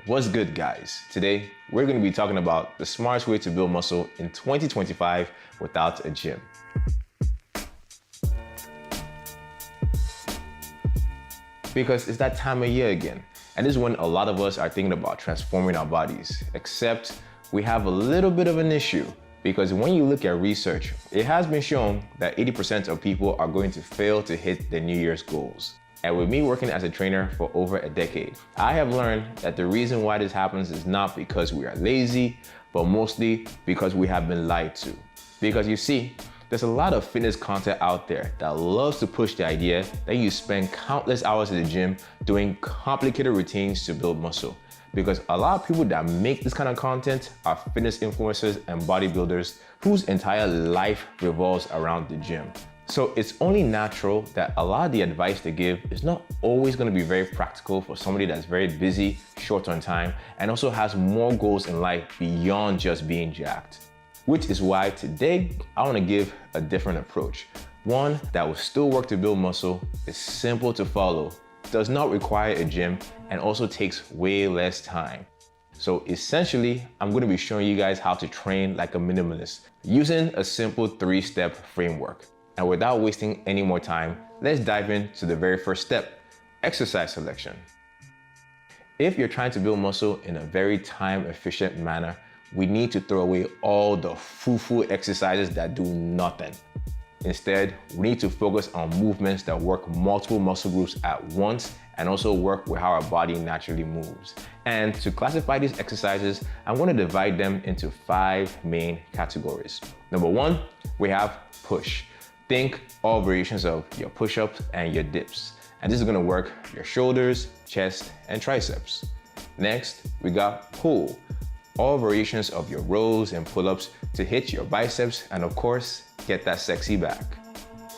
What's good, guys? Today, we're going to be talking about the smartest way to build muscle in 2025 without a gym. Because it's that time of year again, and this is when a lot of us are thinking about transforming our bodies, except we have a little bit of an issue. Because when you look at research, it has been shown that 80% of people are going to fail to hit their New Year's goals. And with me working as a trainer for over a decade, I have learned that the reason why this happens is not because we are lazy, but mostly because we have been lied to. Because you see, there's a lot of fitness content out there that loves to push the idea that you spend countless hours in the gym doing complicated routines to build muscle. Because a lot of people that make this kind of content are fitness influencers and bodybuilders whose entire life revolves around the gym. So it's only natural that a lot of the advice they give is not always going to be very practical for somebody that's very busy, short on time, and also has more goals in life beyond just being jacked. Which is why today I want to give a different approach. One that will still work to build muscle, is simple to follow, does not require a gym, and also takes way less time. So essentially, I'm going to be showing you guys how to train like a minimalist using a simple 3-step framework. And without wasting any more time, let's dive into the very first step, exercise selection. If you're trying to build muscle in a very time-efficient manner, we need to throw away all the foo-foo exercises that do nothing. Instead, we need to focus on movements that work multiple muscle groups at once and also work with how our body naturally moves. And to classify these exercises, I'm going to divide them into 5 main categories. Number 1, we have push. Think all variations of your push-ups and your dips. And this is going to work your shoulders, chest, and triceps. Next, we got pull. All variations of your rows and pull-ups to hit your biceps and of course, get that sexy back.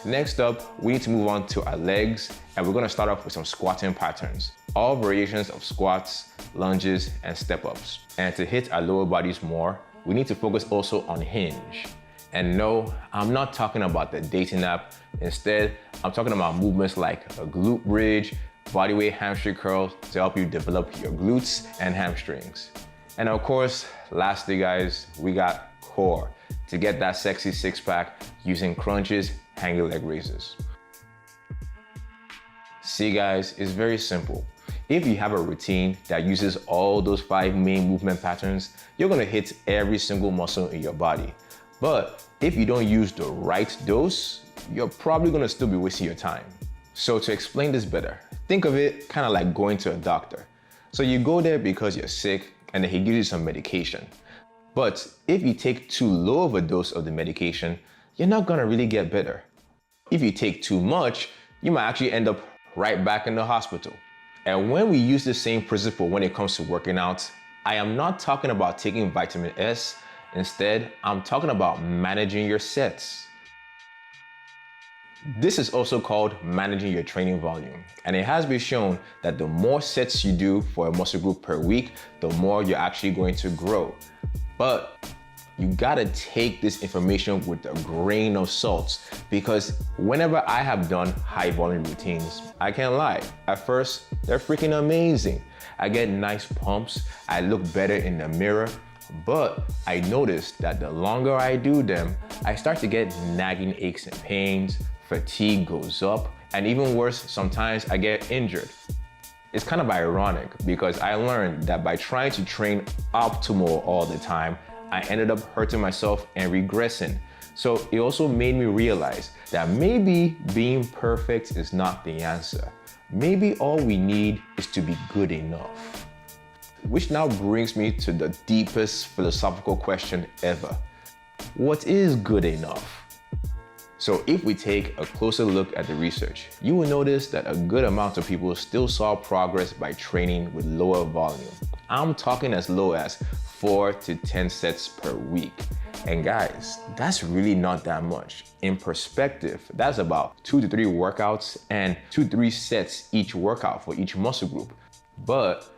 Next up, we need to move on to our legs, and we're going to start off with some squatting patterns. All variations of squats, lunges, and step-ups. And to hit our lower bodies more, we need to focus also on hinge. And no, I'm not talking about the dating app. Instead, I'm talking about movements like a glute bridge, bodyweight hamstring curls to help you develop your glutes and hamstrings. And of course, lastly guys, we got core to get that sexy six-pack using crunches, hanging leg raises. See guys, it's very simple. If you have a routine that uses all those 5 main movement patterns, you're gonna hit every single muscle in your body. But if you don't use the right dose, you're probably gonna still be wasting your time. So to explain this better, think of it kind of like going to a doctor. So you go there because you're sick and then he gives you some medication. But if you take too low of a dose of the medication, you're not gonna really get better. If you take too much, you might actually end up right back in the hospital. And when we use the same principle when it comes to working out, I am not talking about taking vitamin S. Instead, I'm talking about managing your sets. This is also called managing your training volume. And it has been shown that the more sets you do for a muscle group per week, the more you're actually going to grow. But you gotta take this information with a grain of salt, because whenever I have done high volume routines, I can't lie, at first, they're freaking amazing. I get nice pumps, I look better in the mirror, but I noticed that the longer I do them, I start to get nagging aches and pains, fatigue goes up, and even worse, sometimes I get injured. It's kind of ironic because I learned that by trying to train optimal all the time, I ended up hurting myself and regressing. So it also made me realize that maybe being perfect is not the answer. Maybe all we need is to be good enough. Which now brings me to the deepest philosophical question ever. What is good enough? So if we take a closer look at the research, you will notice that a good amount of people still saw progress by training with lower volume. I'm talking as low as 4 to 10 sets per week. And guys, that's really not that much. In perspective, that's about 2 to 3 workouts and 2 to 3 sets each workout for each muscle group. But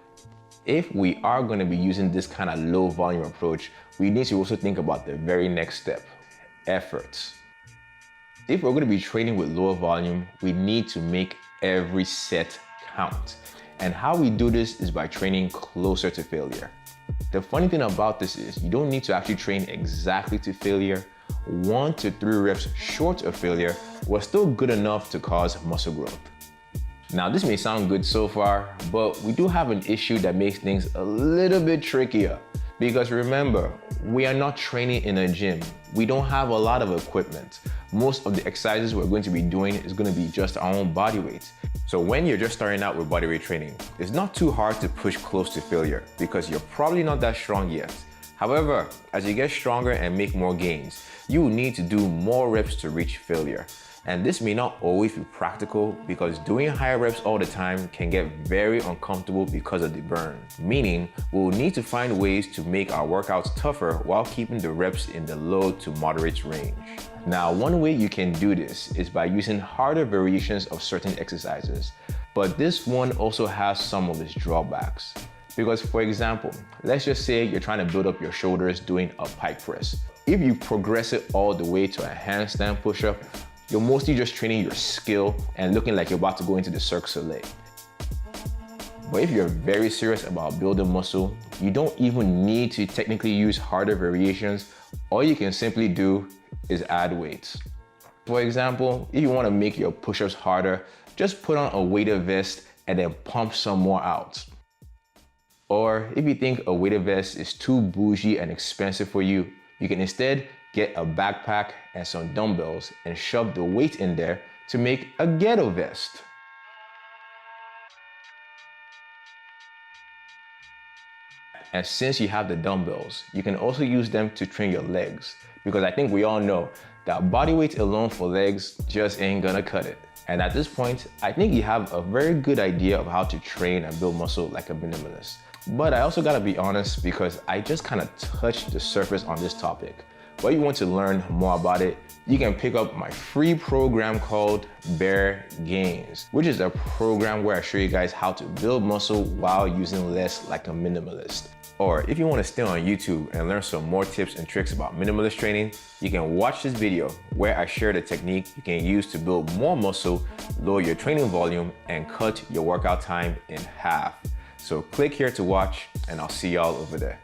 if we are going to be using this kind of low volume approach, we need to also think about the very next step, efforts. If we're going to be training with lower volume, we need to make every set count. And how we do this is by training closer to failure. The funny thing about this is you don't need to actually train exactly to failure. 1 to 3 reps short of failure was still good enough to cause muscle growth. Now this may sound good so far, but we do have an issue that makes things a little bit trickier. Because remember, we are not training in a gym. We don't have a lot of equipment. Most of the exercises we're going to be doing is going to be just our own body weight. So when you're just starting out with bodyweight training, it's not too hard to push close to failure because you're probably not that strong yet. However, as you get stronger and make more gains, you will need to do more reps to reach failure. And this may not always be practical because doing higher reps all the time can get very uncomfortable because of the burn. Meaning, we'll need to find ways to make our workouts tougher while keeping the reps in the low to moderate range. Now, one way you can do this is by using harder variations of certain exercises. But this one also has some of its drawbacks. Because for example, let's just say you're trying to build up your shoulders doing a pike press. If you progress it all the way to a handstand push-up, you're mostly just training your skill and looking like you're about to go into the Cirque du Soleil. But if you're very serious about building muscle, you don't even need to technically use harder variations. All you can simply do is add weights. For example, if you want to make your push-ups harder, just put on a weighted vest and then pump some more out. Or if you think a weighted vest is too bougie and expensive for you, you can instead get a backpack and some dumbbells and shove the weight in there to make a ghetto vest. And since you have the dumbbells, you can also use them to train your legs. Because I think we all know that body weight alone for legs just ain't gonna cut it. And at this point, I think you have a very good idea of how to train and build muscle like a minimalist. But I also gotta be honest because I just kind of touched the surface on this topic. But if you want to learn more about it, you can pick up my free program called Bare Gains, which is a program where I show you guys how to build muscle while using less like a minimalist. Or if you want to stay on YouTube and learn some more tips and tricks about minimalist training, you can watch this video where I share the technique you can use to build more muscle, lower your training volume, and cut your workout time in half. So click here to watch, and I'll see y'all over there.